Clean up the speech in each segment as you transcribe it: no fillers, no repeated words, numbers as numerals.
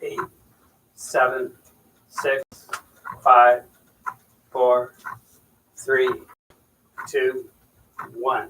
8, 7, 6, 5, 4, 3, 2, 1.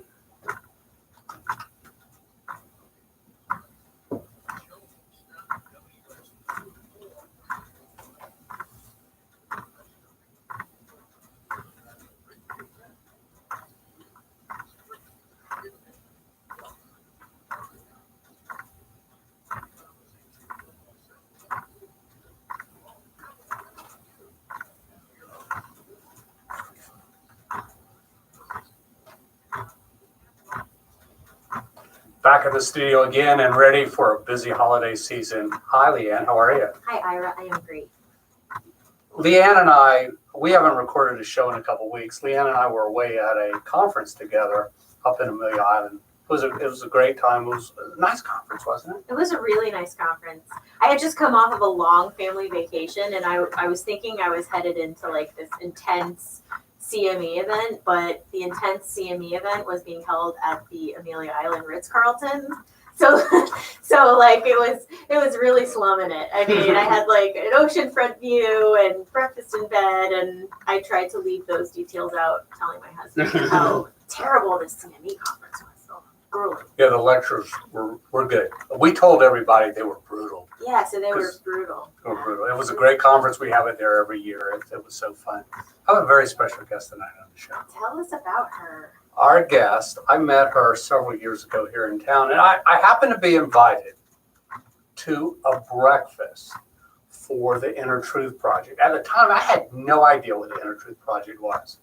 Back at the studio again and ready for a busy holiday season. Hi, Leanne. How are you? Hi, Ira. I am great. Leanne and I, we haven't recorded a show in a couple weeks. Leanne and I were away at a conference together up in Amelia Island. It was a great time. It was a nice conference, wasn't it? It was a really nice conference. I had just come off of a long family vacation, and I was thinking I was headed into like this intense CME event, but the intense CME event was being held at the Amelia Island Ritz-Carlton. So like it was really slumming it. I mean, I had like an oceanfront view and breakfast in bed, and I tried to leave those details out, telling my husband how terrible this CME conference was. So grueling. Yeah, the lectures were good. We told everybody they were brutal. Yeah, so they were brutal. They were brutal. It was a great conference. We have it there every year. It was so fun. I have a very special guest tonight on the show. Tell us about her. Our guest, I met her several years ago here in town, and I happened to be invited to a breakfast for the Inner Truth Project. At the time, I had no idea what the Inner Truth Project was,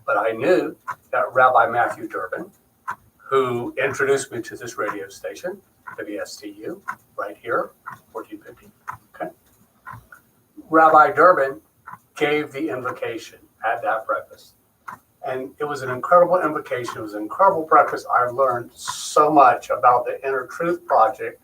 but I knew that Rabbi Matthew Durbin, who introduced me to this radio station, WSTU, right here, 1450. Okay. Rabbi Durbin gave the invocation at that breakfast. And it was an incredible invocation. It was an incredible breakfast. I learned so much about the Inner Truth Project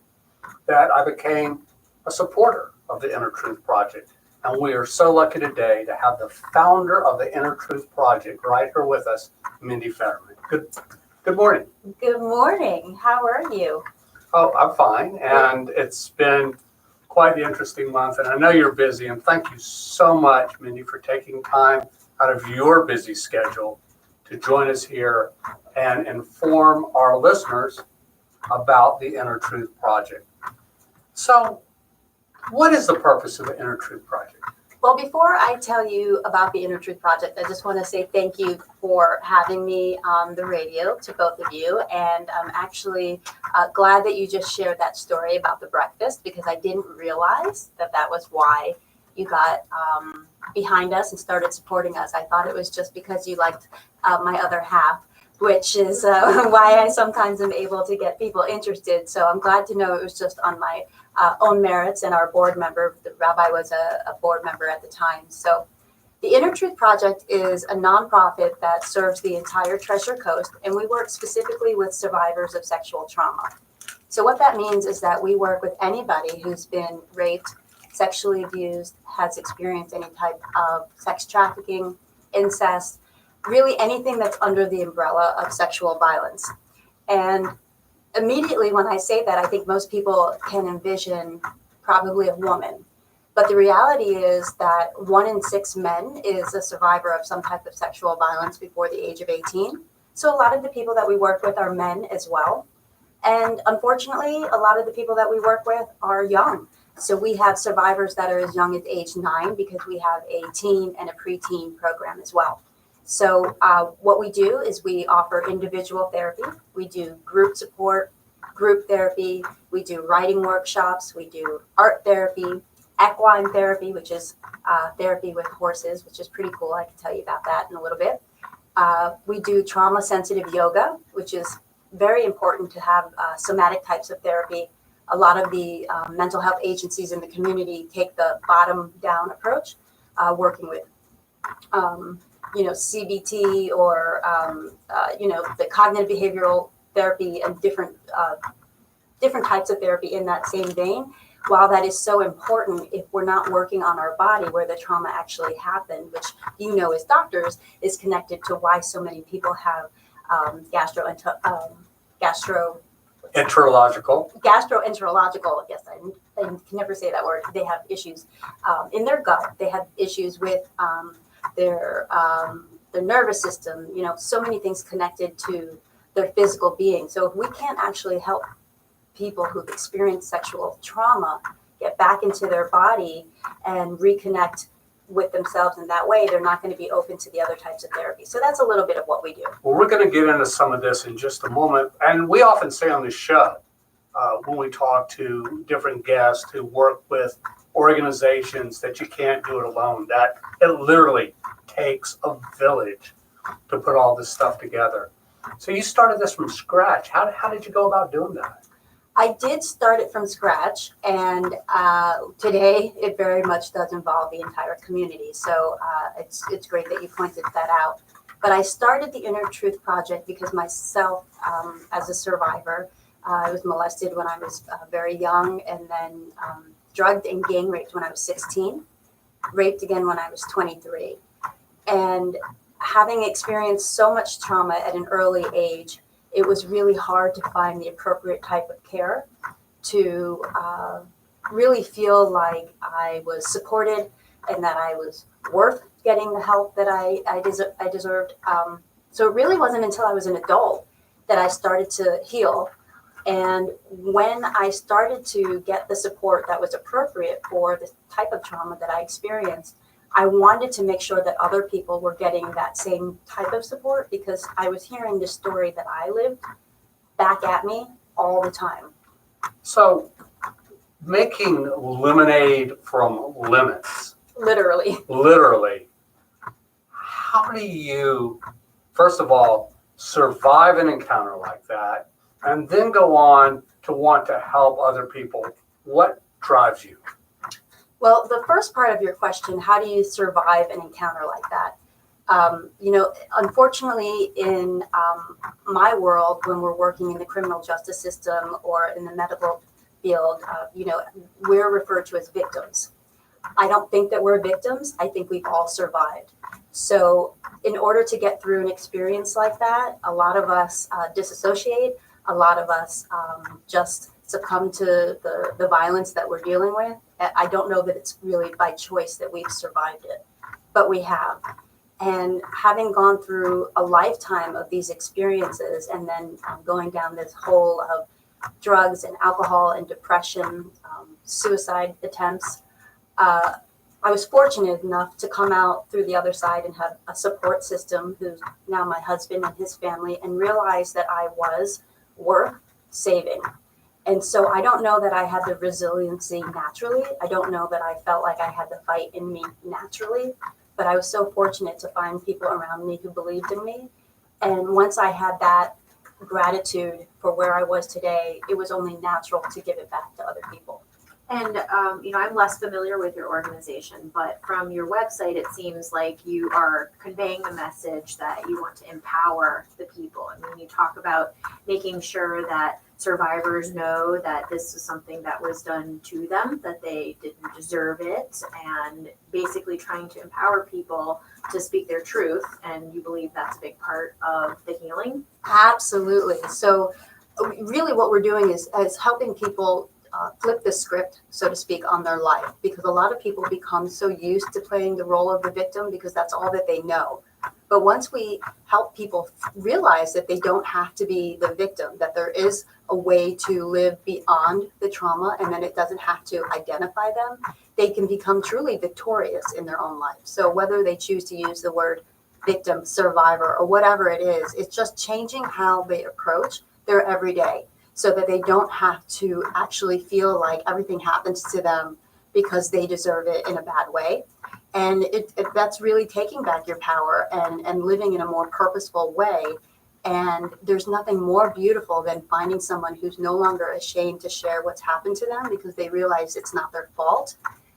that I became a supporter of the Inner Truth Project. And we are so lucky today to have the founder of the Inner Truth Project right here with us, Mindi Fetterman. Good morning. Good morning. How are you? Oh, I'm fine. And it's been quite the interesting month. And I know you're busy. And thank you so much, Mindi, for taking time out of your busy schedule to join us here and inform our listeners about the Inner Truth Project. So, what is the purpose of the Inner Truth Project? Well, before I tell you about the Inner Truth Project, I just want to say thank you for having me on the radio to both of you. And I'm actually glad that you just shared that story about the breakfast, because I didn't realize that was why you got behind us and started supporting us. I thought it was just because you liked my other half, which is why I sometimes am able to get people interested. So I'm glad to know it was just on my own merits, and our board member, the rabbi, was a board member at the time. So the Inner Truth Project is a nonprofit that serves the entire Treasure Coast, and we work specifically with survivors of sexual trauma. So what that means is that we work with anybody who's been raped, sexually abused, has experienced any type of sex trafficking, incest, really anything that's under the umbrella of sexual violence. And immediately when I say that, I think most people can envision probably a woman. But the reality is that 1 in 6 men is a survivor of some type of sexual violence before the age of 18. So a lot of the people that we work with are men as well. And unfortunately, a lot of the people that we work with are young. So we have survivors that are as young as age 9, because we have a teen and a preteen program as well. So what we do is we offer individual therapy. We do group support, group therapy. We do writing workshops. We do art therapy, equine therapy, which is therapy with horses, which is pretty cool. I can tell you about that in a little bit. We do trauma-sensitive yoga, which is very important to have somatic types of therapy. A lot of the mental health agencies in the community take the bottom-down approach, working with, CBT or, the cognitive behavioral therapy and different types of therapy in that same vein. While that is so important, if we're not working on our body where the trauma actually happened, which as doctors is connected to why so many people have gastroenterological. Yes, I can never say that word. They have issues in their gut. They have issues with their nervous system. You know, so many things connected to their physical being. So if we can't actually help people who've experienced sexual trauma get back into their body and reconnect with themselves in that way, they're not going to be open to the other types of therapy. So that's a little bit of what we do. Well, we're going to get into some of this in just a moment. And we often say on the show, when we talk to different guests who work with organizations, that you can't do it alone, that it literally takes a village to put all this stuff together. So you started this from scratch. How did you go about doing that? I did start it from scratch, and today it very much does involve the entire community. So it's great that you pointed that out. But I started the Inner Truth Project because myself, as a survivor, I was molested when I was very young, and then drugged and gang raped when I was 16, raped again when I was 23. And having experienced so much trauma at an early age, it was really hard to find the appropriate type of care to really feel like I was supported and that I was worth getting the help that I deserved. So it really wasn't until I was an adult that I started to heal. And when I started to get the support that was appropriate for the type of trauma that I experienced, I wanted to make sure that other people were getting that same type of support, because I was hearing the story that I lived back at me all the time. So making lemonade from lemons. Literally. How do you, first of all, survive an encounter like that and then go on to want to help other people? What drives you? Well, the first part of your question, how do you survive an encounter like that? Unfortunately, in my world, when we're working in the criminal justice system or in the medical field, we're referred to as victims. I don't think that we're victims. I think we've all survived. So in order to get through an experience like that, a lot of us disassociate. A lot of us just succumb to the violence that we're dealing with. I don't know that it's really by choice that we've survived it, but we have. And having gone through a lifetime of these experiences and then going down this hole of drugs and alcohol and depression, suicide attempts, I was fortunate enough to come out through the other side and have a support system, who's now my husband and his family, and realize that I was worth saving. And so I don't know that I had the resiliency naturally. I don't know that I felt like I had the fight in me naturally, but I was so fortunate to find people around me who believed in me. And once I had that gratitude for where I was today, it was only natural to give it back to other people. And, I'm less familiar with your organization, but from your website, it seems like you are conveying the message that you want to empower the people. I mean, you talk about making sure that survivors know that this is something that was done to them, that they didn't deserve it, and basically trying to empower people to speak their truth. And you believe that's a big part of the healing? Absolutely. So really what we're doing is helping people flip the script, so to speak, on their life, because a lot of people become so used to playing the role of the victim because that's all that they know. But once we help people realize that they don't have to be the victim, that there is a way to live beyond the trauma and that it doesn't have to identify them, they can become truly victorious in their own life. So whether they choose to use the word victim, survivor, or whatever it is, it's just changing how they approach their everyday, so that they don't have to actually feel like everything happens to them because they deserve it in a bad way. And that's really taking back your power and living in a more purposeful way. And there's nothing more beautiful than finding someone who's no longer ashamed to share what's happened to them because they realize it's not their fault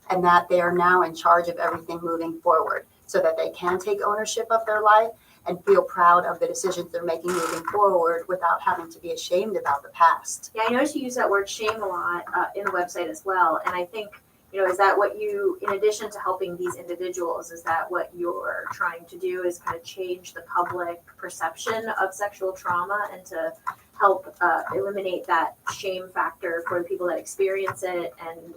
and that they are now in charge of everything moving forward, so that they can take ownership of their life and feel proud of the decisions they're making moving forward without having to be ashamed about the past. Yeah, I noticed you use that word shame a lot in the website as well. And I think, is that what you, in addition to helping these individuals, is that what you're trying to do, is kind of change the public perception of sexual trauma and to help eliminate that shame factor for the people that experience it, and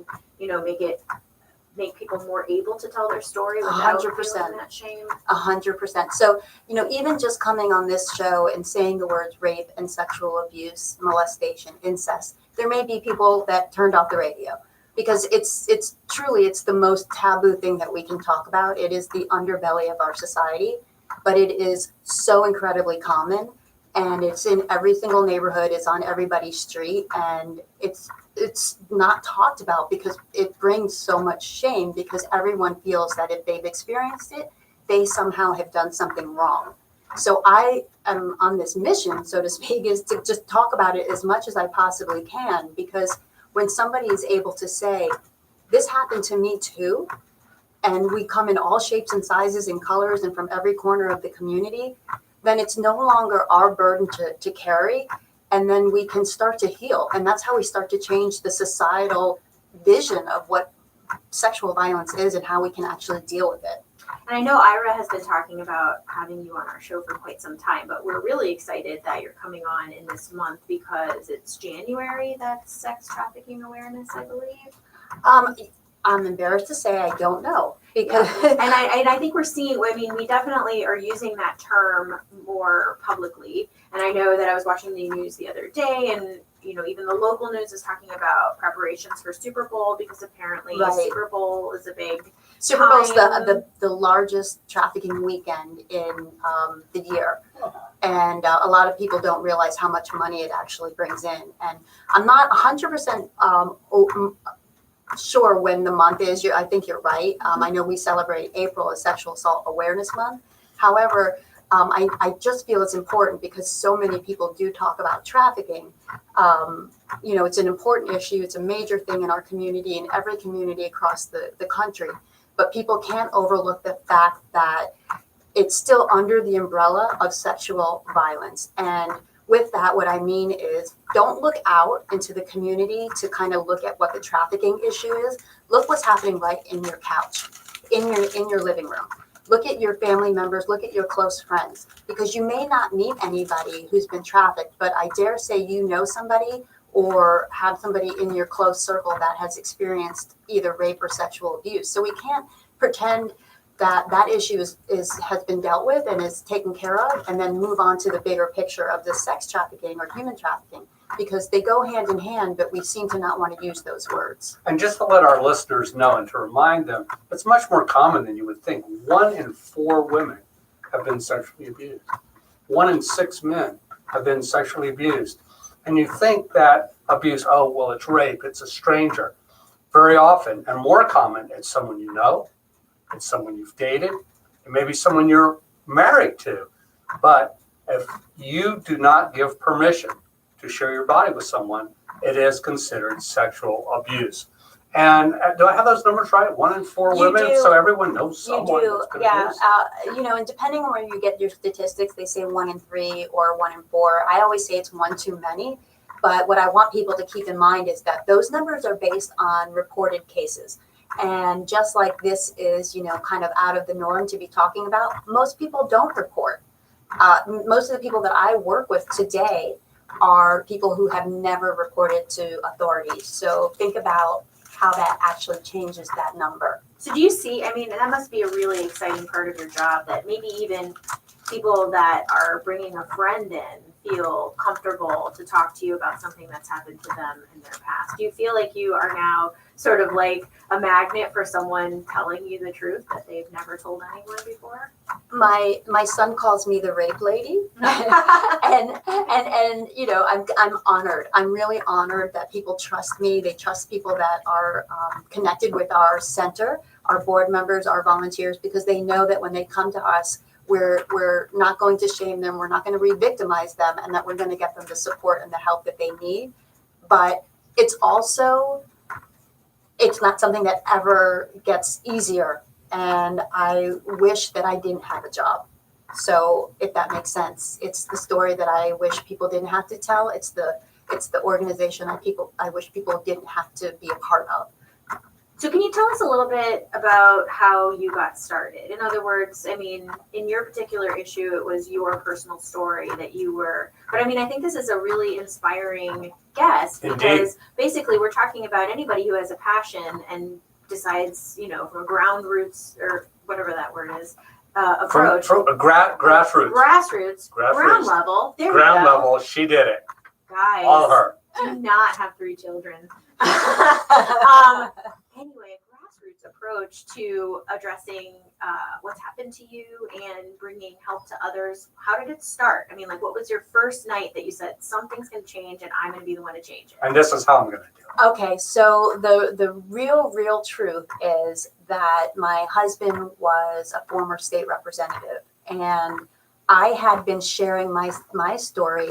make people more able to tell their story without 100%. feeling that shame. 100%. So, even just coming on this show and saying the words rape and sexual abuse, molestation, incest, there may be people that turned off the radio because it's truly the most taboo thing that we can talk about. It is the underbelly of our society, but it is so incredibly common, and it's in every single neighborhood. It's on everybody's street, and it's not talked about because it brings so much shame, because everyone feels that if they've experienced it, they somehow have done something wrong. So I am on this mission, so to speak, is to just talk about it as much as I possibly can, because when somebody is able to say, this happened to me too, and we come in all shapes and sizes and colors and from every corner of the community, then it's no longer our burden to carry. And then we can start to heal. And that's how we start to change the societal vision of what sexual violence is and how we can actually deal with it. And I know Ira has been talking about having you on our show for quite some time, but we're really excited that you're coming on in this month because it's January. That's Sex Trafficking Awareness, I believe. I'm embarrassed to say I don't know, because and I think we're seeing, we definitely are using that term more publicly. And I know that I was watching the news the other day, and even the local news is talking about preparations for Super Bowl, because apparently Right. Super Bowl is a big Super Bowl's time. the largest trafficking weekend in the year. And a lot of people don't realize how much money it actually brings in. And I'm not 100% sure when the month is. I think you're right. I know we celebrate April as Sexual Assault Awareness Month. However, I just feel it's important because so many people do talk about trafficking. It's an important issue. It's a major thing in our community, in every community across the country. But people can't overlook the fact that it's still under the umbrella of sexual violence. And with that, what I mean is, don't look out into the community to kind of look at what the trafficking issue is. Look what's happening right in your couch, in your living room. Look at your family members, look at your close friends, because you may not meet anybody who's been trafficked, but I dare say you know somebody or have somebody in your close circle that has experienced either rape or sexual abuse. So we can't pretend that issue has been dealt with and is taken care of, and then move on to the bigger picture of the sex trafficking or human trafficking, because they go hand in hand, but we seem to not want to use those words. And just to let our listeners know and to remind them, it's much more common than you would think. 1 in 4 women have been sexually abused. 1 in 6 men have been sexually abused. And you think that abuse, it's rape, it's a stranger. Very often, and more common, it's someone you know, it's someone you've dated, it may be someone you're married to. But if you do not give permission to share your body with someone, it is considered sexual abuse. And do I have those numbers right? 1 in 4 You women? do. So everyone knows someone You do, that's been yeah. abused? And depending on where you get your statistics, they say 1 in 3 or 1 in 4. I always say it's 1 too many. But what I want people to keep in mind is that those numbers are based on reported cases. And just like this is, kind of out of the norm to be talking about, most people don't report. Most of the people that I work with today are people who have never reported to authorities. So think about how that actually changes that number. So do you see, that must be a really exciting part of your job, that maybe even people that are bringing a friend in feel comfortable to talk to you about something that's happened to them in their past. Do you feel like you are now sort of like a magnet for someone telling you the truth that they've never told anyone before? My son calls me the rape lady, and I'm honored. I'm really honored that people trust me. They trust people that are connected with our center, our board members, our volunteers, because they know that when they come to us, we're not going to shame them, we're not going to re-victimize them, and that we're going to get them the support and the help that they need. But it's not something that ever gets easier, and I wish that I didn't have a job. So if that makes sense, it's the story that I wish people didn't have to tell. It's the organization I wish people didn't have to be a part of. So can you tell us a little bit about how you got started? In other words, I mean, in your particular issue, it was your personal story that you were, but I mean, I think this is a really inspiring guest because basically we're talking about anybody who has a passion and decides, you know, from a ground roots or whatever that word is, approach. From Grassroots, ground level. There ground we go. level, she did it. Guys, All her. do not have 3 children. Anyway, a grassroots approach to addressing what's happened to you and bringing help to others. How did it start? I mean, like, what was your first night that you said something's going to change and I'm going to be the one to change it? And this is how I'm going to do it. Okay, so the real truth is that my husband was a former state representative, and I had been sharing my story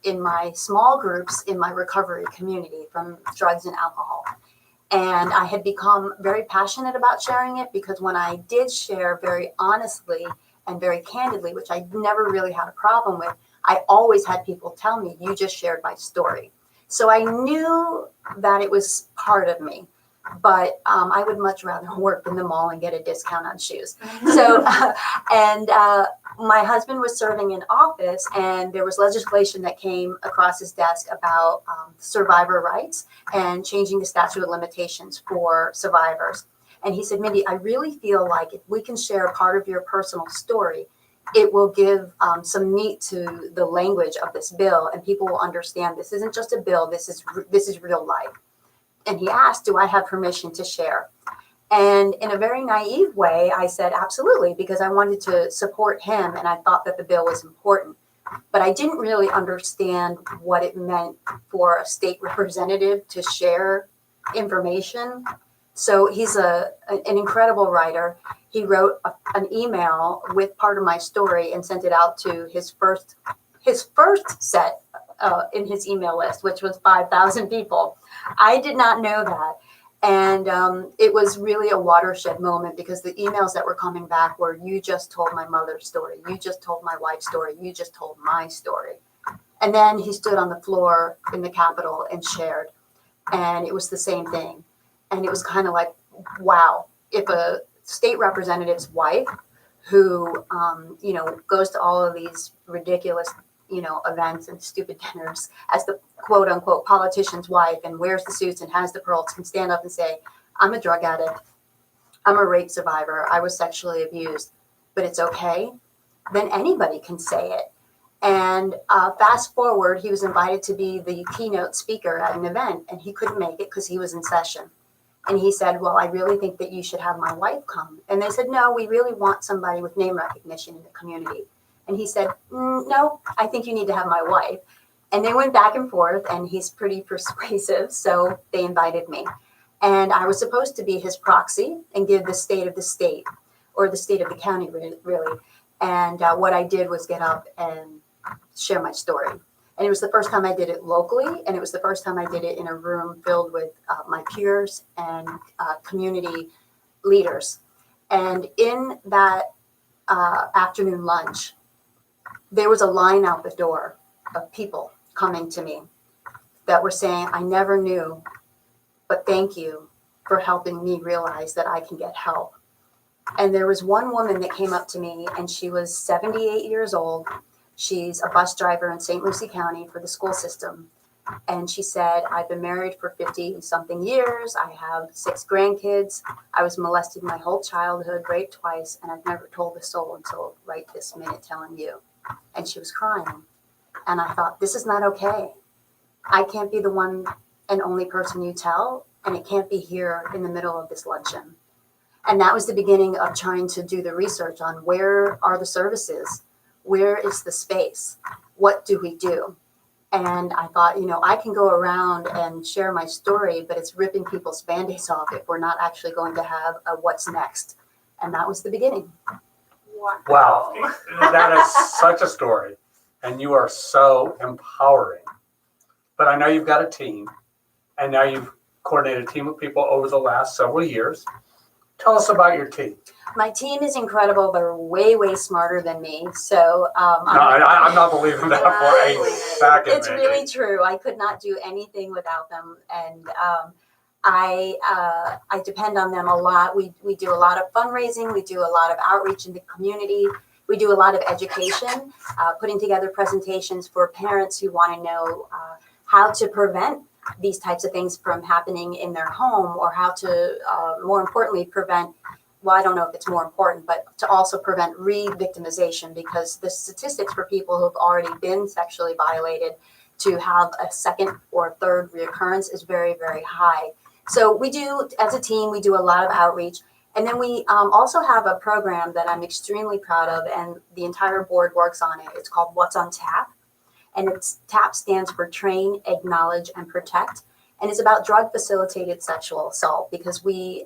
in my small groups in my recovery community from drugs and alcohol. And I had become very passionate about sharing it because when I did share very honestly and very candidly, which I never really had a problem with, I always had people tell me, you just shared my story. So I knew that it was part of me, but I would much rather work in the mall and get a discount on shoes. So, my husband was serving in office, and there was legislation that came across his desk about survivor rights and changing the statute of limitations for survivors. And he said, Mindy, I really feel like if we can share a part of your personal story, it will give some meat to the language of this bill, and people will understand this isn't just a bill, this is real life. And he asked, do I have permission to share? And in a very naive way, I said, absolutely, because I wanted to support him and I thought that the bill was important. But I didn't really understand what it meant for a state representative to share information. So he's an incredible writer. He wrote an email with part of my story and sent it out to his first set in his email list, which was 5,000 people. I did not know that. And it was really a watershed moment because the emails that were coming back were, you just told my mother's story. You just told my wife's story. You just told my story. And then he stood on the floor in the Capitol and shared. And it was the same thing. And it was kind of like, wow, if a state representative's wife who, goes to all of these ridiculous, events and stupid dinners as the quote unquote politician's wife and wears the suits and has the pearls can stand up and say, I'm a drug addict. I'm a rape survivor. I was sexually abused, but it's okay. Then anybody can say it. And fast forward, he was invited to be the keynote speaker at an event and he couldn't make it because he was in session. And he said, well, I really think that you should have my wife come. And they said, no, we really want somebody with name recognition in the community. And he said, no, I think you need to have my wife. And they went back and forth, and he's pretty persuasive, so they invited me. And I was supposed to be his proxy and give the state of the state, or the state of the county, really. And what I did was get up and share my story. And it was the first time I did it locally, and it was the first time I did it in a room filled with my peers and community leaders. And in that afternoon lunch, there was a line out the door of people coming to me that were saying, I never knew, but thank you for helping me realize that I can get help. And there was one woman that came up to me, and she was 78 years old. She's a bus driver in St. Lucie County for the school system. And she said, I've been married for 50 something years. I have 6 grandkids. I was molested my whole childhood, raped twice, and I've never told a soul until right this minute telling you. And she was crying. And I thought, this is not okay. I can't be the one and only person you tell, and it can't be here in the middle of this luncheon. And that was the beginning of trying to do the research on where are the services? Where is the space? What do we do? And I thought, I can go around and share my story, but it's ripping people's Band-Aids off if we're not actually going to have a what's next. And that was the beginning. Wow, that is such a story. And you are so empowering. But I know you've got a team, and now you've coordinated a team of people over the last several years. Tell us about your team. My team is incredible. They're way, way smarter than me. So I'm not believing that for a second. It's really true. I could not do anything without them. And I depend on them a lot. We do a lot of fundraising. We do a lot of outreach in the community. We do a lot of education, putting together presentations for parents who want to know how to prevent these types of things from happening in their home, or how to, more importantly, prevent, well, I don't know if it's more important, but to also prevent re-victimization, because the statistics for people who've already been sexually violated to have a second or third reoccurrence is very, very high. So we do, as a team, we do a lot of outreach. And then we also have a program that I'm extremely proud of, and the entire board works on it. It's called What's on Tap. And it's TAP stands for Train, Acknowledge, and Protect. And it's about drug-facilitated sexual assault, because we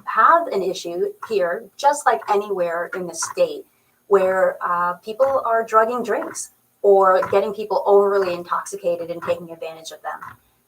have an issue here, just like anywhere in the state, where people are drugging drinks or getting people overly intoxicated and taking advantage of them.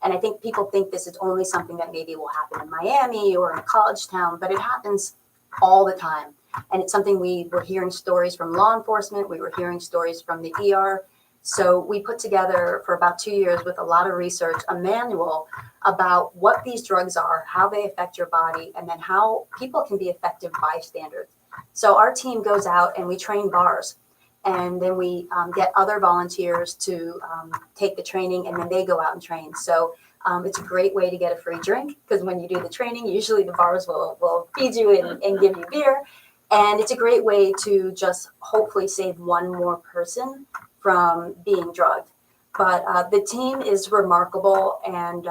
And I think people think this is only something that maybe will happen in Miami or in a college town, but it happens all the time. And it's something we were hearing stories from law enforcement. We were hearing stories from the ER. So we put together for about 2 years, with a lot of research, a manual about what these drugs are, how they affect your body, and then how people can be effective bystanders. So our team goes out and we train bars, and then we get other volunteers to take the training, and then they go out and train. So it's a great way to get a free drink, because when you do the training, usually the bars will feed you and give you beer. And it's a great way to just hopefully save one more person from being drugged. But the team is remarkable, and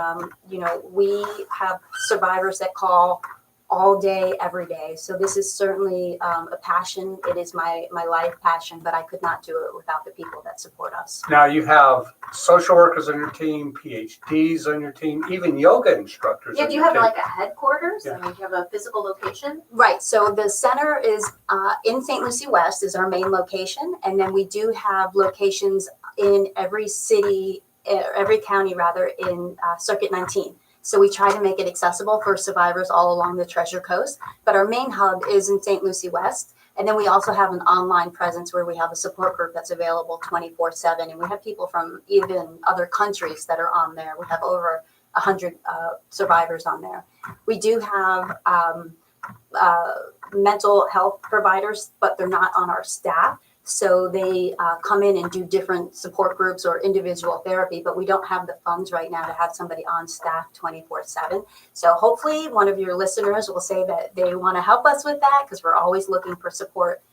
we have survivors that call all day, every day. So this is certainly a passion. It is my life passion, but I could not do it without the people that support us. Now you have social workers on your team, PhDs on your team, even yoga instructors. Yeah, on do you your have team. like a headquarters? Yeah. I mean, do you have a physical location? Right. So the center is in St. Lucie West is our main location, and then we do have locations in every city, every county rather, in Circuit 19. So we try to make it accessible for survivors all along the Treasure Coast. But our main hub is in St. Lucie West. And then we also have an online presence where we have a support group that's available 24/7. And we have people from even other countries that are on there. We have over 100 survivors on there. We do have mental health providers, but they're not on our staff. So they come in and do different support groups or individual therapy, but we don't have the funds right now to have somebody on staff 24/7. So hopefully one of your listeners will say that they want to help us with that, because we're always looking for support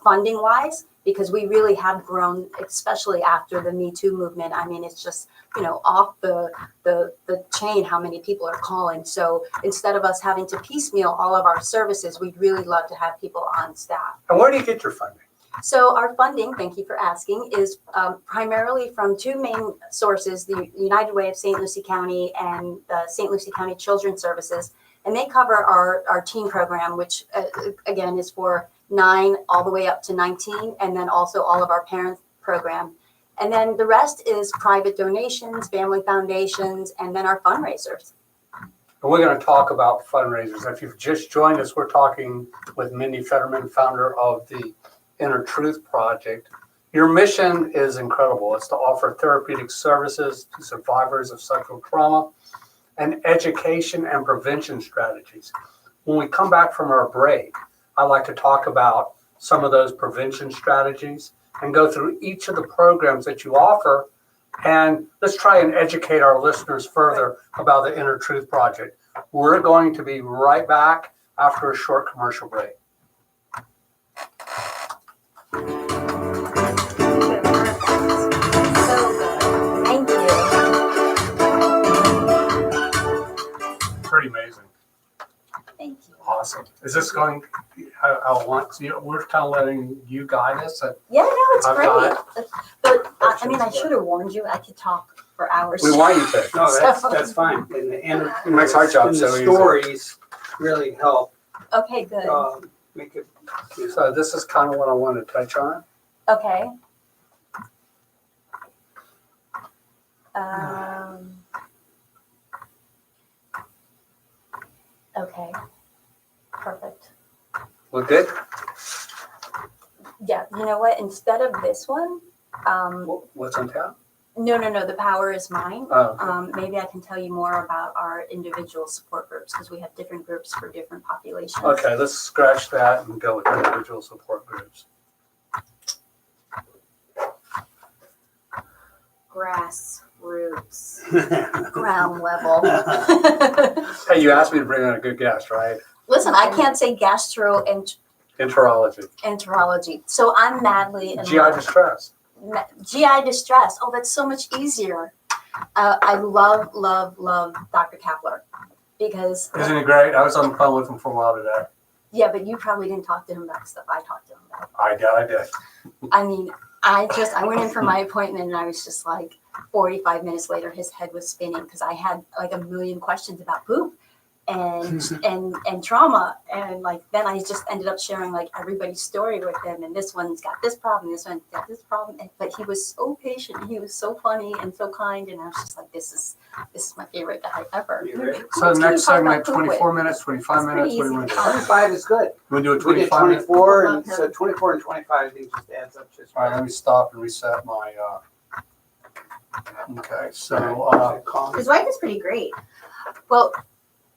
funding wise, because we really have grown, especially after the Me Too movement. I mean, it's just, off the chain how many people are calling. So instead of us having to piecemeal all of our services, we'd really love to have people on staff. And where do you get your funding? So our funding, thank you for asking, is primarily from two main sources, the United Way of St. Lucie County and the St. Lucie County Children's Services. And they cover our teen program, which again is for 9 all the way up to 19, and then also all of our parent program. And then the rest is private donations, family foundations, and then our fundraisers. And we're going to talk about fundraisers. If you've just joined us, we're talking with Mindi Fetterman, founder of the Inner Truth Project. Your mission is incredible. It's to offer therapeutic services to survivors of sexual trauma and education and prevention strategies. When we come back from our break, I'd like to talk about some of those prevention strategies and go through each of the programs that you offer. And let's try and educate our listeners further about the Inner Truth Project. We're going to be right back after a short commercial break. Thank you. Pretty amazing. Thank you. Awesome. Is this going, I want to, we're kind of letting you guide us. Yeah, no, it's I've great. got But I mean, I should have warned you. I could talk for hours. We want you to. No, that's fine. And It makes our job and so the easy. stories really help Okay, good. make it. So this is kind of what I want to touch on. Okay. Okay. Perfect. Well, good. Yeah, you know what? Instead of this one, What's on tap? No, the power is mine. Oh, Maybe I can tell you more about our individual support groups because we have different groups for different populations. okay, let's scratch that and go with individual support groups. Grassroots. Ground level. Hey, you asked me to bring on a good guest, right? Listen, I can't say gastroenterology, Enterology. so I'm madly in GI love. distress. GI distress. Oh, that's so much easier. I love Dr. Kapler because Isn't he great? I was on the phone with him for a while today. yeah, but you probably didn't talk to him about stuff I talked to him about. I did. I mean, I went in for my appointment and I was just like 45 minutes later, his head was spinning because I had like a million questions about poop and trauma. And like, then I just ended up sharing like everybody's story with him. And this one's got this problem, this one's got this problem. But he was so patient. He was so funny and so kind. And I was just like, this is my favorite guy ever. You ready? So the next Can you talk segment, about poop 24 minutes, 25 That's minutes. pretty What do you want to do? 25 is good. You want to do a We did 25 minute? 24, and so 24 and 25, I think just adds up just. All right, let me stop and reset my, okay, so, His wife is pretty great. Well,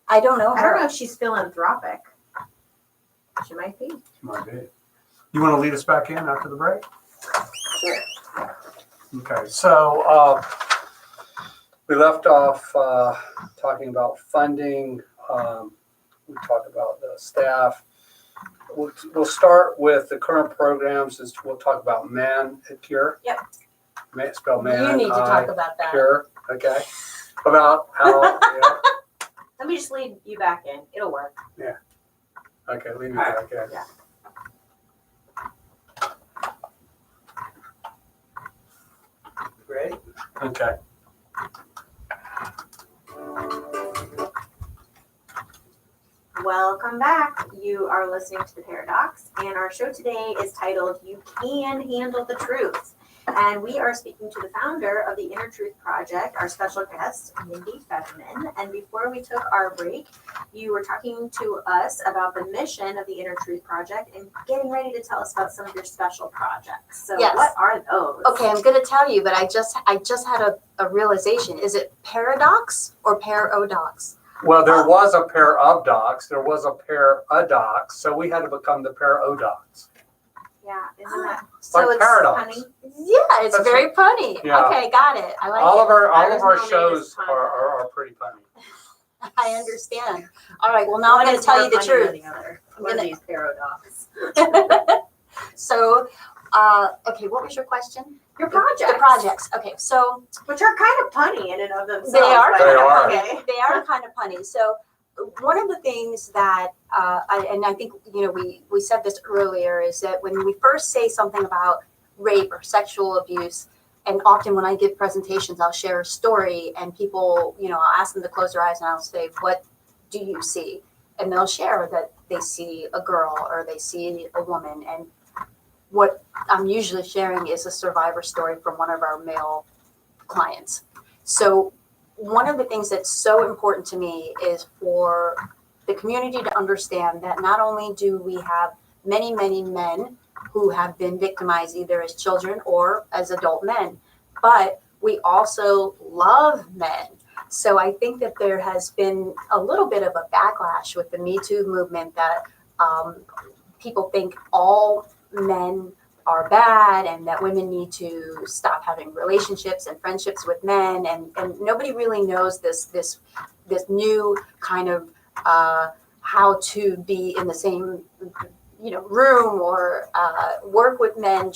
I don't know I don't know her. if she's philanthropic. She might be. might be. You want to lead us back in after the break? Sure. Okay, so, we left off, talking about funding, we talked about the staff. We'll start with the current programs, we'll talk about man at Cure. Yep. Spell man, You need to talk about that. Cure, okay? About how, yeah, Let me just lead you back in. It'll work. okay, leave me back in. Yeah. Ready? Okay. Welcome back. You are listening to The Paradox, and our show today is titled You Can Handle the Truth. And we are speaking to the founder of the Inner Truth Project, our special guest, Mindi Fetterman. And before we took our break, you were talking to us about the mission of the Inner Truth Project and getting ready to tell us about some of your special projects. So Yes. what are those? Okay, I'm going to tell you, but I just had a realization. Is it paradox or paradox? Well, there was a pair of docs, there was a pair of docs, so we had to become the pair of docs. Yeah, isn't that Like it's paradox. funny? Yeah, it's That's very punny. Yeah. Okay, got it. I like All it. of our Original name shows is fun. are pretty funny. I understand. All right, well, now One I'm going is to tell more you the funny than truth. the other. I'm One of gonna- these paradox. So, okay, what was your question? Your projects. The projects. Okay, so Which are kind of punny in and of themselves. They are but They are. Okay. they are kind of punny. So one of the things that, I think, we said this earlier, is that when we first say something about rape or sexual abuse, and often when I give presentations, I'll share a story and people, I'll ask them to close their eyes and I'll say, what do you see? And they'll share that they see a girl or they see a woman. And what I'm usually sharing is a survivor story from one of our male clients. So one of the things that's so important to me is for the community to understand that not only do we have many, many men who have been victimized either as children or as adult men, but we also love men. So I think that there has been a little bit of a backlash with the Me Too movement that people think all men are bad and that women need to stop having relationships and friendships with men, and nobody really knows this new kind of how to be in the same room or work with men.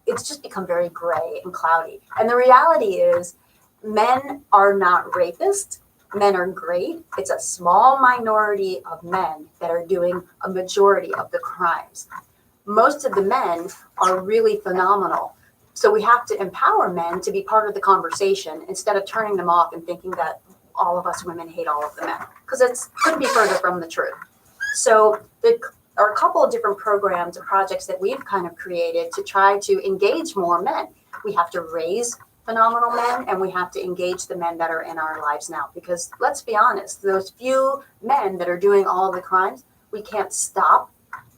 It's just become very gray and cloudy. And the reality is men are not rapists. Men are great. It's a small minority of men that are doing a majority of the crimes. Most of the men are really phenomenal. So we have to empower men to be part of the conversation instead of turning them off and thinking that all of us women hate all of the men, because it couldn't be further from the truth. So there are a couple of different programs and projects that we've kind of created to try to engage more men. We have to raise phenomenal men and we have to engage the men that are in our lives now, because let's be honest, those few men that are doing all of the crimes, we can't stop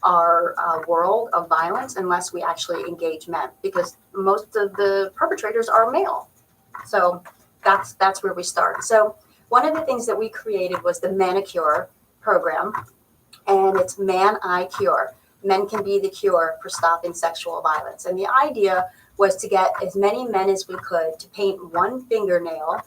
our world of violence unless we actually engage men, because most of the perpetrators are male. So that's where we start. So one of the things that we created was the Manicure program, and it's Man I Cure. Men can be the cure for stopping sexual violence. And the idea was to get as many men as we could to paint one fingernail.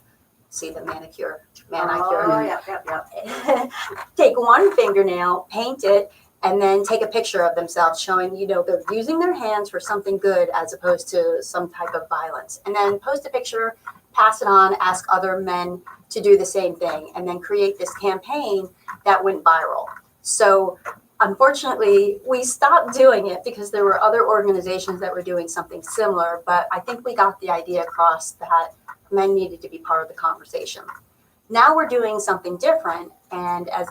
See the manicure, Man I Cure. Oh, yep. Take one fingernail, paint it, and then take a picture of themselves showing, they're using their hands for something good as opposed to some type of violence. And then post a picture, pass it on, ask other men to do the same thing, and then create this campaign that went viral. So unfortunately, we stopped doing it because there were other organizations that were doing something similar, but I think we got the idea across that men needed to be part of the conversation. Now we're doing something different, and as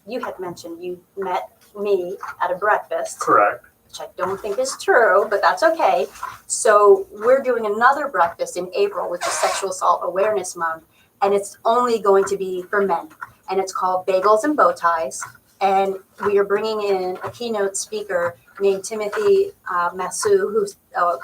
you had mentioned, you met me at a breakfast. Correct. Which I don't think is true, but that's okay. So we're doing another breakfast in April, which is Sexual Assault Awareness Month, and it's only going to be for men, and it's called Bagels and Bow Ties. And we are bringing in a keynote speaker named Timothy Massou, who's a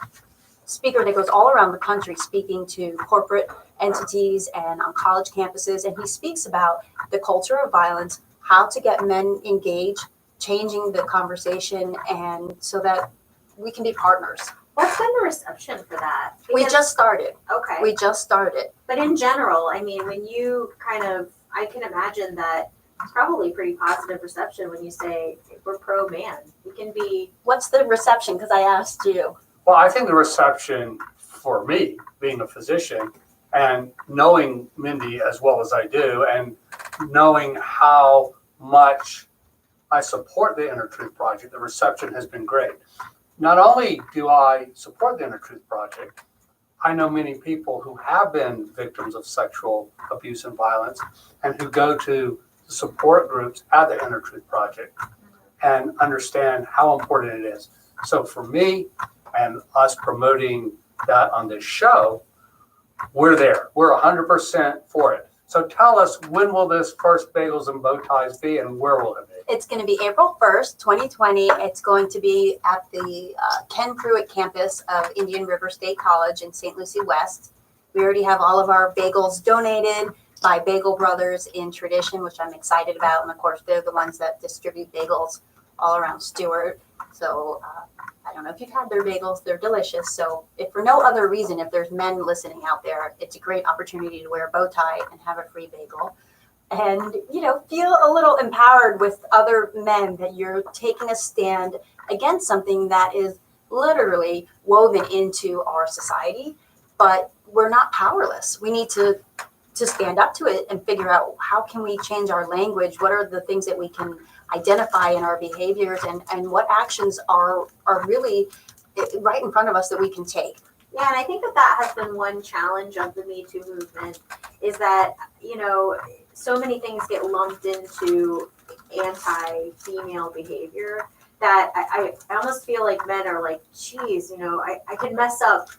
speaker that goes all around the country speaking to corporate entities and on college campuses. And he speaks about the culture of violence, how to get men engaged, changing the conversation, and so that we can be partners. What's been the reception for that? We just started. Okay. We just started. But in general, I mean, when you I can imagine that it's probably pretty positive reception when you say we're pro-man. We can be. What's the reception? Because I asked you. Well, I think the reception for me, being a physician and knowing Mindi as well as I do, and knowing how much I support the Inner Truth Project, the reception has been great. Not only do I support the Inner Truth Project, I know many people who have been victims of sexual abuse and violence and who go to support groups at the Inner Truth Project and understand how important it is. So for me and us promoting that on this show, we're there. We're 100% for it. So tell us, when will this first Bagels and Bow Ties be, and where will it be? It's going to be April 1st, 2020. It's going to be at the Ken Pruitt campus of Indian River State College in St. Lucie West. We already have all of our bagels donated by Bagel Brothers in Tradition, which I'm excited about. And of course, they're the ones that distribute bagels all around Stewart. So I don't know if you've had their bagels. They're delicious. So if for no other reason, if there's men listening out there, it's a great opportunity to wear a bow tie and have a free bagel. And, feel a little empowered with other men that you're taking a stand against something that is literally woven into our society, but we're not powerless. We need to stand up to it and figure out how can we change our language? What are the things that we can identify in our behaviors, and what actions are really right in front of us that we can take? Yeah, and I think that has been one challenge of the Me Too movement is that, so many things get lumped into anti-female behavior that I almost feel like men are like, geez, I could mess up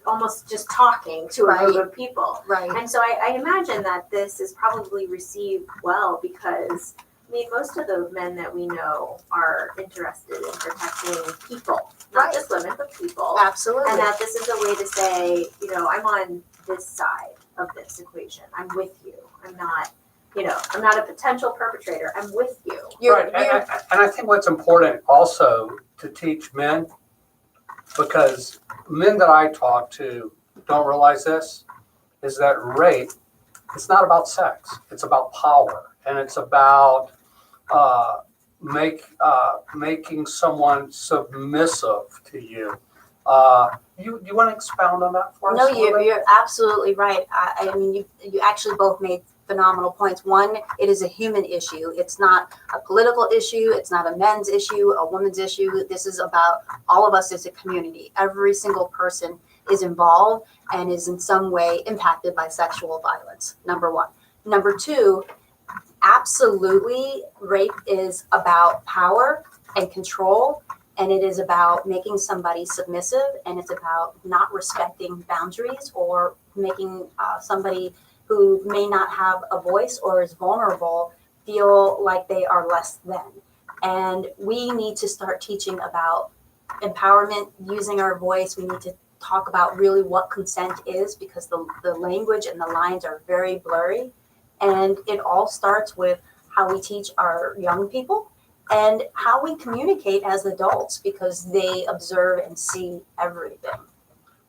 almost just talking to a group of people. Right. And so I imagine that this is probably received well because, most of the men that we know are interested in protecting people, not just women, but people. Absolutely. And that this is a way to say, I'm on this side of this equation. I'm with you. I'm not a potential perpetrator. I'm with you. Right. And I think what's important also to teach men, because men that I talk to don't realize this, is that rape, it's not about sex. It's about power. And it's about making someone submissive to you. You want to expound on that for us? No, you're absolutely right. I mean, you actually both made phenomenal points. One, it is a human issue. It's not a political issue. It's not a men's issue, a woman's issue. This is about all of us as a community. Every single person is involved and is in some way impacted by sexual violence, number one. Number two, absolutely, rape is about power and control, and it is about making somebody submissive, and it's about not respecting boundaries or making somebody who may not have a voice or is vulnerable feel like they are less than. And we need to start teaching about empowerment, using our voice. We need to talk about really what consent is because the language and the lines are very blurry. And it all starts with how we teach our young people and how we communicate as adults because they observe and see everything.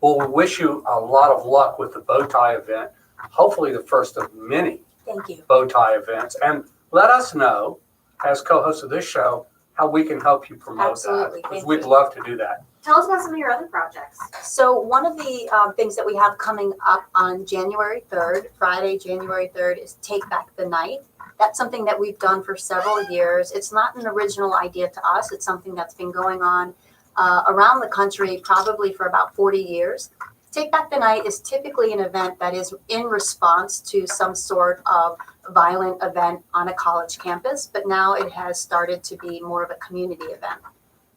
Well, we wish you a lot of luck with the bow tie event. Hopefully the first of many Thank you. bow tie events. And let us know, as co-host of this show, how we can help you promote Absolutely. that. Because Thank we'd you. love to do that. Tell us about some of your other projects. So one of the things that we have coming up on January 3rd, Friday, January 3rd, is Take Back the Night. That's something that we've done for several years. It's not an original idea to us. It's something that's been going on around the country probably for about 40 years. Take Back the Night is typically an event that is in response to some sort of violent event on a college campus, but now it has started to be more of a community event.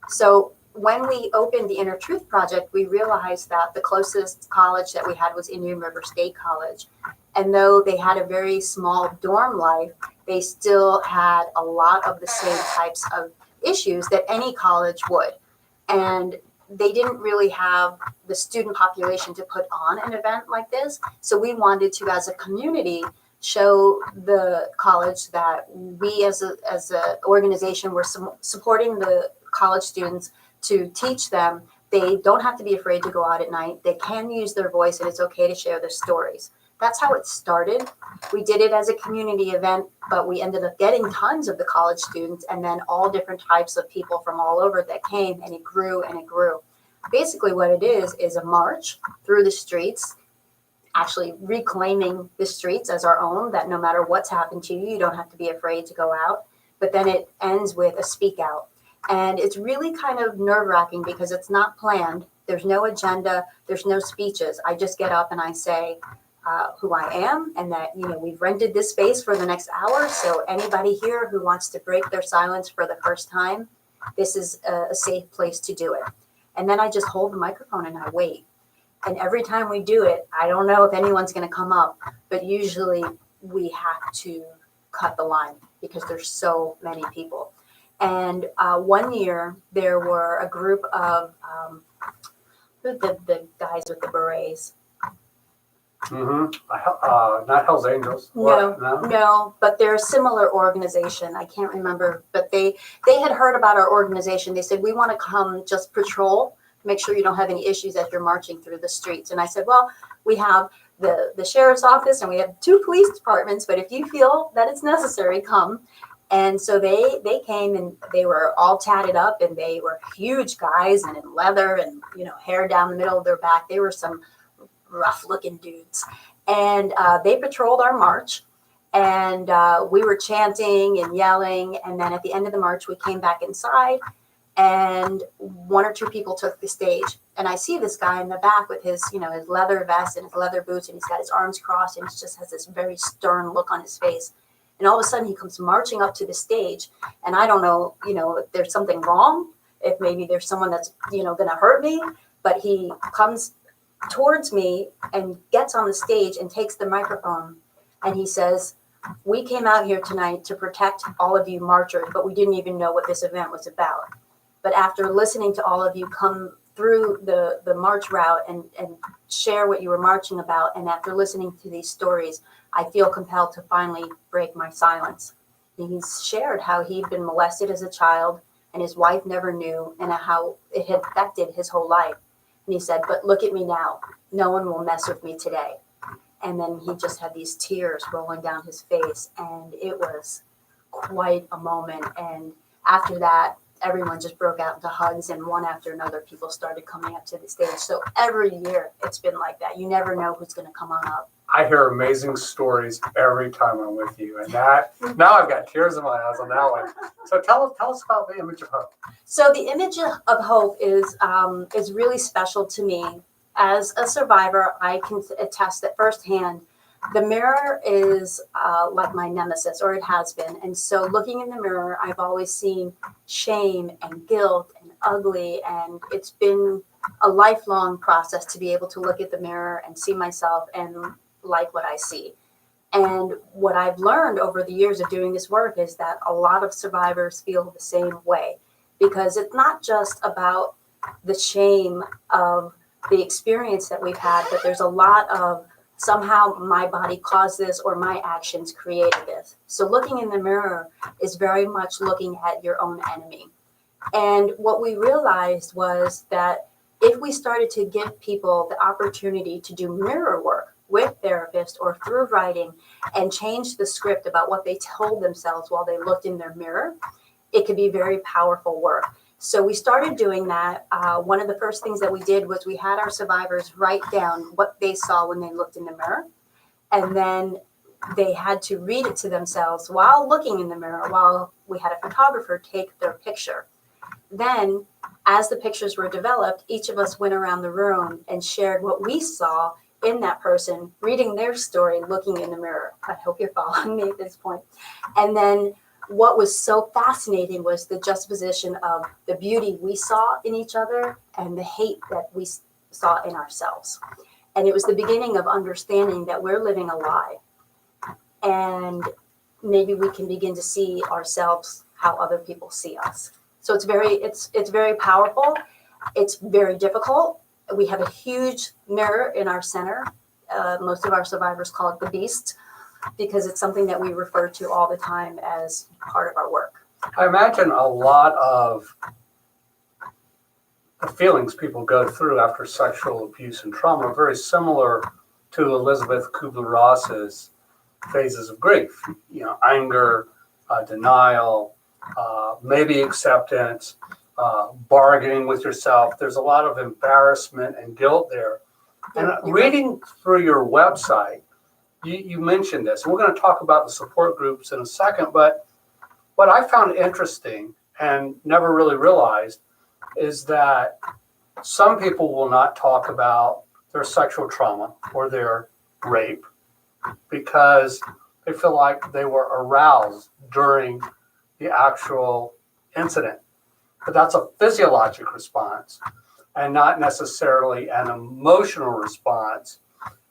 So when we opened the Inner Truth Project, we realized that the closest college that we had was Indian River State College. And though they had a very small dorm life, they still had a lot of the same types of issues that any college would. And they didn't really have the student population to put on an event like this. So we wanted to, as a community, show the college that we as a organization were supporting the college students to teach them they don't have to be afraid to go out at night. They can use their voice and it's okay to share their stories. That's how it started. We did it as a community event, but we ended up getting tons of the college students and then all different types of people from all over that came, and it grew and it grew. Basically what it is a march through the streets, actually reclaiming the streets as our own, that no matter what's happened to you, you don't have to be afraid to go out. But then it ends with a speak out. And it's really kind of nerve-wracking because it's not planned. There's no agenda. There's no speeches. I just get up and I say who I am and that, we've rented this space for the next hour. So anybody here who wants to break their silence for the first time, this is a safe place to do it. And then I just hold the microphone and I wait. And every time we do it, I don't know if anyone's going to come up, but usually we have to cut the line because there's so many people. And one year there were a group of the guys with the berets. Not Hell's Angels. No, but they're a similar organization. I can't remember, but they had heard about our organization. They said, we want to come just patrol, make sure you don't have any issues as you're marching through the streets. And I said, well, we have the sheriff's office and we have 2 police departments, but if you feel that it's necessary, come. And so they came and they were all tatted up and they were huge guys and in leather and, hair down the middle of their back. They were some rough looking dudes. And they patrolled our march and we were chanting and yelling. And then at the end of the march, we came back inside and 1 or 2 people took the stage. And I see this guy in the back with his, his leather vest and his leather boots and he's got his arms crossed and he just has this very stern look on his face. And all of a sudden he comes marching up to the stage and I don't know, if there's something wrong, if maybe there's someone that's, going to hurt me, but he comes towards me and gets on the stage and takes the microphone and he says, we came out here tonight to protect all of you marchers, but we didn't even know what this event was about. But after listening to all of you come through the march route and share what you were marching about, and after listening to these stories, I feel compelled to finally break my silence. He's shared how he'd been molested as a child and his wife never knew and how it had affected his whole life. And he said, but look at me now. No one will mess with me today. And then he just had these tears rolling down his face. And it was quite a moment. And after that, everyone just broke out into hugs. And one after another, people started coming up to the stage. So every year it's been like that. You never know who's going to come on up. I hear amazing stories every time I'm with you. And that now I've got tears in my eyes on that one. So tell us about the image of hope. So the image of hope is really special to me. As a survivor, I can attest that firsthand. The mirror is like my nemesis, or it has been. And so looking in the mirror, I've always seen shame and guilt and ugly. And it's been a lifelong process to be able to look at the mirror and see myself and like what I see. And what I've learned over the years of doing this work is that a lot of survivors feel the same way, because it's not just about the shame of the experience that we've had, but there's a lot of somehow my body caused this or my actions created this. So looking in the mirror is very much looking at your own enemy. And what we realized was that if we started to give people the opportunity to do mirror work with therapists or through writing and change the script about what they told themselves while they looked in their mirror, it could be very powerful work. So we started doing that. One of the first things that we did was we had our survivors write down what they saw when they looked in the mirror. And then they had to read it to themselves while looking in the mirror, while we had a photographer take their picture. Then, as the pictures were developed, each of us went around the room and shared what we saw in that person, reading their story, looking in the mirror. I hope you're following me at this point. And then what was so fascinating was the juxtaposition of the beauty we saw in each other and the hate that we saw in ourselves. And it was the beginning of understanding that we're living a lie. And maybe we can begin to see ourselves how other people see us. So it's very powerful. It's very difficult. We have a huge mirror in our center. Most of our survivors call it the beast, because it's something that we refer to all the time as part of our work. I imagine a lot of the feelings people go through after sexual abuse and trauma are very similar to Elizabeth Kubler-Ross's phases of grief. You know, anger, denial, maybe acceptance, bargaining with yourself. There's a lot of embarrassment and guilt there. And reading through your website, you mentioned this. We're going to talk about the support groups in a second, but what I found interesting and never really realized is that some people will not talk about their sexual trauma or their rape because they feel like they were aroused during the actual incident. But that's a physiologic response and not necessarily an emotional response.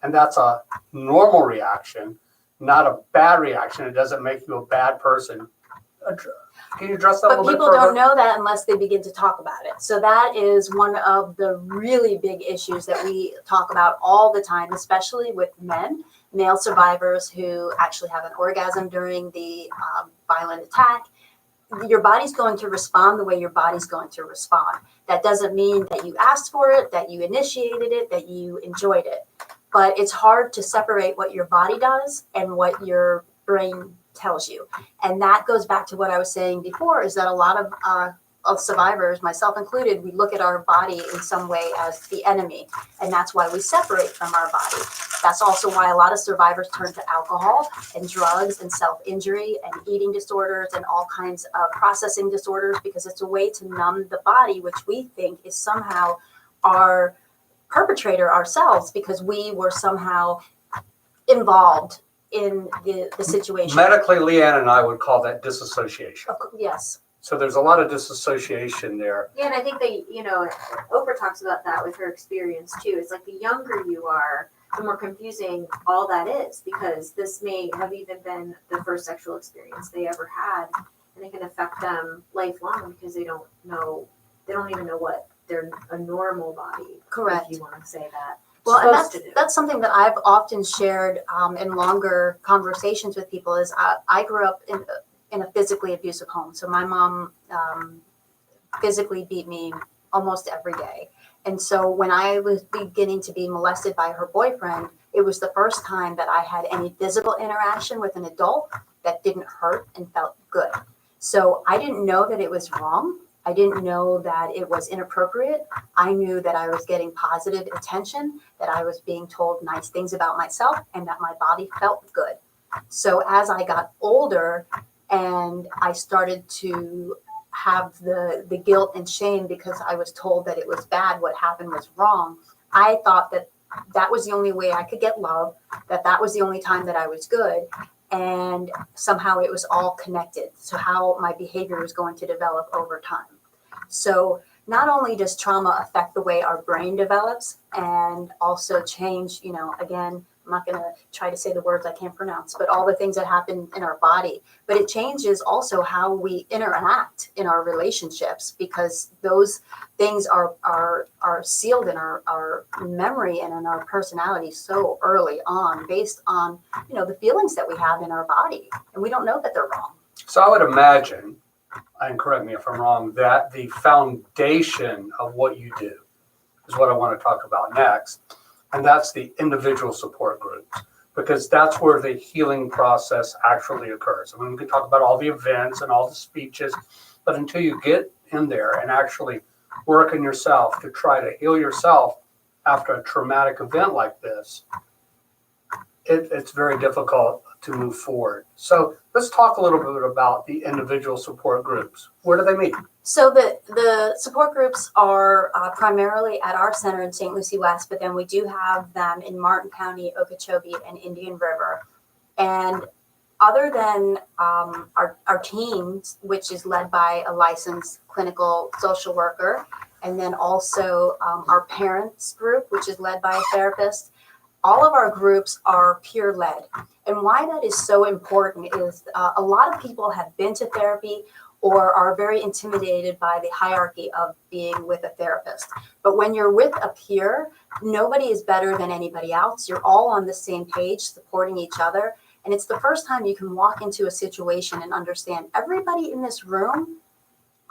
And that's a normal reaction, not a bad reaction. It doesn't make you a bad person. Can you address that a But little bit people further? don't know that unless they begin to talk about it. So that is one of the really big issues that we talk about all the time, especially with men, male survivors who actually have an orgasm during the violent attack. Your body's going to respond the way your body's going to respond. That doesn't mean that you asked for it, that you initiated it, that you enjoyed it. But it's hard to separate what your body does and what your brain tells you. And that goes back to what I was saying before, is that a lot of survivors, myself included, we look at our body in some way as the enemy. And that's why we separate from our body. That's also why a lot of survivors turn to alcohol and drugs and self-injury and eating disorders and all kinds of processing disorders, because it's a way to numb the body, which we think is somehow our perpetrator ourselves, because we were somehow involved in the situation. Medically, Leanne and I would call that disassociation. Yes. So there's a lot of disassociation there. Yeah, and I think that, Oprah talks about that with her experience too. It's like the younger you are, the more confusing all that is, because this may have even been the first sexual experience they ever had, and it can affect them lifelong because they don't even know what a normal body, Correct. if you want to say that. Well, and supposed to do. that's something that I've often shared in longer conversations with people. Is I grew up in a physically abusive home. So my mom physically beat me almost every day. And so when I was beginning to be molested by her boyfriend, it was the first time that I had any physical interaction with an adult that didn't hurt and felt good. So I didn't know that it was wrong. I didn't know that it was inappropriate. I knew that I was getting positive attention, that I was being told nice things about myself, and that my body felt good. So as I got older and I started to have the guilt and shame because I was told that it was bad, what happened was wrong, I thought that was the only way I could get love, that was the only time that I was good. And somehow it was all connected to how my behavior was going to develop over time. So not only does trauma affect the way our brain develops and also change, again, I'm not going to try to say the words I can't pronounce, but all the things that happen in our body. But it changes also how we interact in our relationships, because those things are sealed in our memory and in our personality so early on, based on, the feelings that we have in our body, and we don't know that they're wrong. So I would imagine, and correct me if I'm wrong, that the foundation of what you do is what I want to talk about next. And that's the individual support groups, because that's where the healing process actually occurs. I mean, we can talk about all the events and all the speeches, but until you get in there and actually work on yourself to try to heal yourself after a traumatic event like this, it's very difficult to move forward. So let's talk a little bit about the individual support groups. Where do they meet? So the support groups are primarily at our center in St. Lucie West, but then we do have them in Martin County, Okeechobee, and Indian River. And other than our teams, which is led by a licensed clinical social worker, and then also our parents group, which is led by a therapist, all of our groups are peer-led. And why that is so important is a lot of people have been to therapy or are very intimidated by the hierarchy of being with a therapist. But when you're with a peer, nobody is better than anybody else. You're all on the same page, supporting each other. And it's the first time you can walk into a situation and understand everybody in this room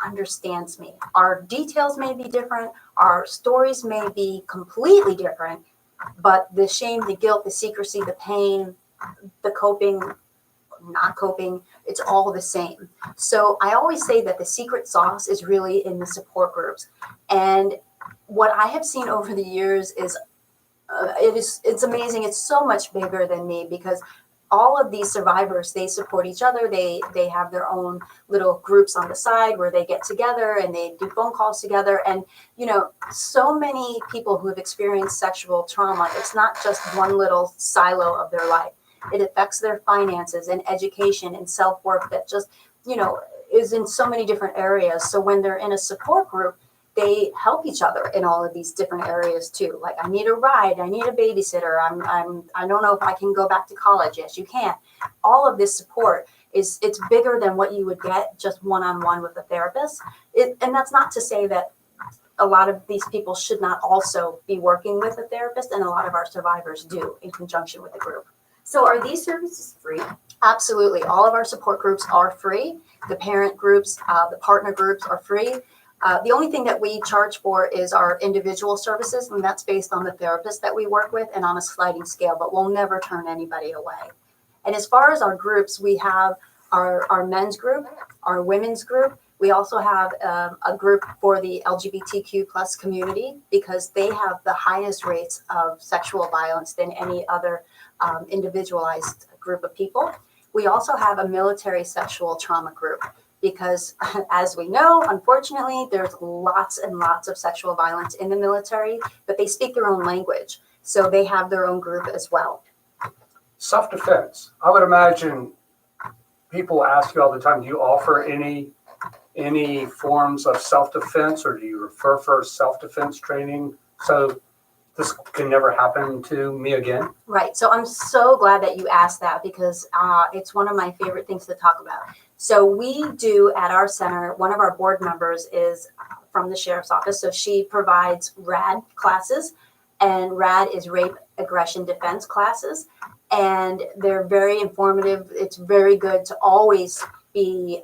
understands me. Our details may be different. Our stories may be completely different. But the shame, the guilt, the secrecy, the pain, the coping, not coping, it's all the same. So I always say that the secret sauce is really in the support groups. And what I have seen over the years is it's amazing. It's so much bigger than me, because all of these survivors, they support each other. They have their own little groups on the side where they get together and they do phone calls together. And, so many people who have experienced sexual trauma, it's not just one little silo of their life. It affects their finances and education and self-worth that just, is in so many different areas. So when they're in a support group, they help each other in all of these different areas too. Like, I need a ride, I need a babysitter, I don't know if I can go back to college. Yes, you can. All of this support it's bigger than what you would get just one-on-one with a therapist. And that's not to say that a lot of these people should not also be working with a therapist, and a lot of our survivors do in conjunction with the group. So are these services free? Absolutely. All of our support groups are free. The parent groups, the partner groups are free. The only thing that we charge for is our individual services, and that's based on the therapist that we work with and on a sliding scale, but we'll never turn anybody away. And as far as our groups, we have our men's group, our women's group. We also have a group for the LGBTQ plus community, because they have the highest rates of sexual violence than any other individualized group of people. We also have a military sexual trauma group, because as we know, unfortunately, there's lots and lots of sexual violence in the military, but they speak their own language. So they have their own group as well. Self-defense. I would imagine people ask you all the time, do you offer any forms of self-defense, or do you refer for self-defense training? So this can never happen to me again. Right. So I'm so glad that you asked that, because it's one of my favorite things to talk about. So we do at our center, one of our board members is from the sheriff's office. So she provides RAD classes, and RAD is rape, aggression, defense classes. And they're very informative. It's very good to always be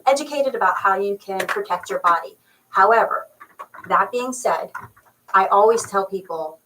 educated about how you can protect your body. However, that being said, I always tell people,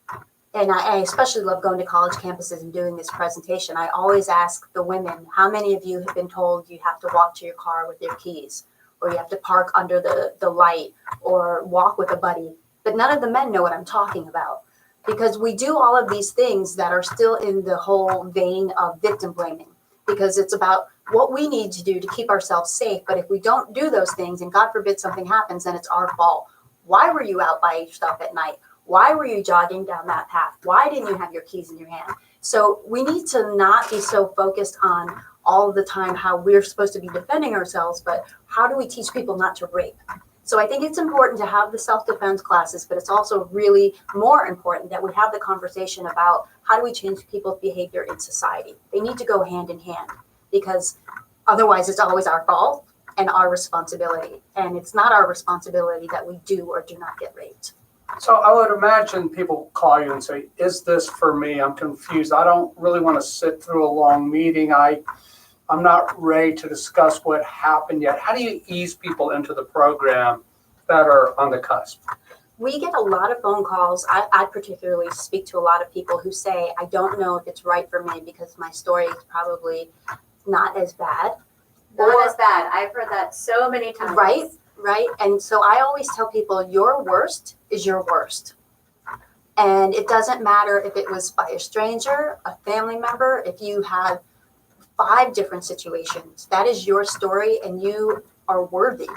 and I especially love going to college campuses and doing this presentation, I always ask the women, how many of you have been told you have to walk to your car with your keys, or you have to park under the light, or walk with a buddy? But none of the men know what I'm talking about, because we do all of these things that are still in the whole vein of victim blaming, because it's about what we need to do to keep ourselves safe. But if we don't do those things, and God forbid something happens, then it's our fault. Why were you out by yourself at night? Why were you jogging down that path? Why didn't you have your keys in your hand? So we need to not be so focused on all the time how we're supposed to be defending ourselves, but how do we teach people not to rape? So I think it's important to have the self-defense classes, but it's also really more important that we have the conversation about how do we change people's behavior in society. They need to go hand in hand, because otherwise it's always our fault and our responsibility. And it's not our responsibility that we do or do not get raped. So I would imagine people call you and say, is this for me? I'm confused. I don't really want to sit through a long meeting. I'm not ready to discuss what happened yet. How do you ease people into the program that are on the cusp? We get a lot of phone calls. I particularly speak to a lot of people who say, I don't know if it's right for me because my story is probably not as bad. Not as bad. I've heard that so many times. Right. And so I always tell people your worst is your worst. And it doesn't matter if it was by a stranger, a family member, if you had 5 different situations. That is your story and you are worthy,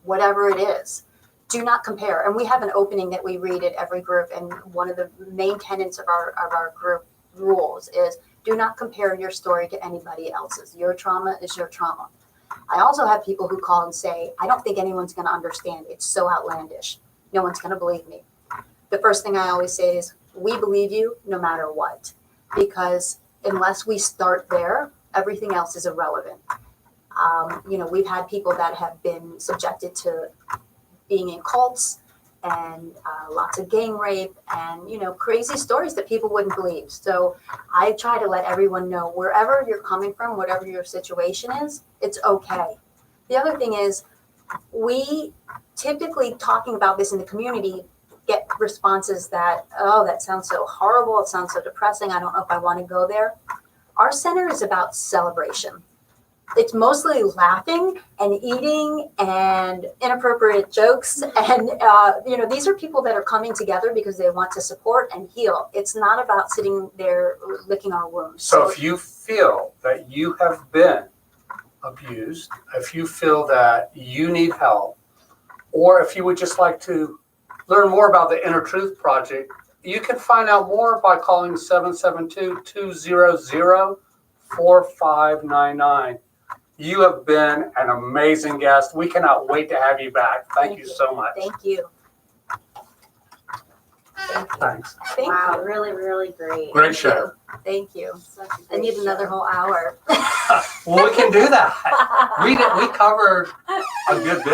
whatever it is. Do not compare. And we have an opening that we read at every group. And one of the main tenets of our group rules is do not compare your story to anybody else's. Your trauma is your trauma. I also have people who call and say, I don't think anyone's going to understand. It's so outlandish. No one's going to believe me. The first thing I always say is, we believe you no matter what. Because unless we start there, everything else is irrelevant. We've had people that have been subjected to being in cults and lots of gang rape and, crazy stories that people wouldn't believe. So I try to let everyone know wherever you're coming from, whatever your situation is, it's okay. The other thing is we typically talking about this in the community get responses that, oh, that sounds so horrible. It sounds so depressing. I don't know if I want to go there. Our center is about celebration. It's mostly laughing and eating and inappropriate jokes. And, these are people that are coming together because they want to support and heal. It's not about sitting there licking our wounds. So if you feel that you have been abused, if you feel that you need help, or if you would just like to learn more about the Inner Truth Project, you can find out more by calling 772-200-4599. You have been an amazing guest. We cannot wait to have you back. Thank you so much. Thank you. Thanks. Thank Wow, you. really, really great. Great show. Thank you. Such a I great need show. another whole hour. Well, we can do that. We covered a good bit.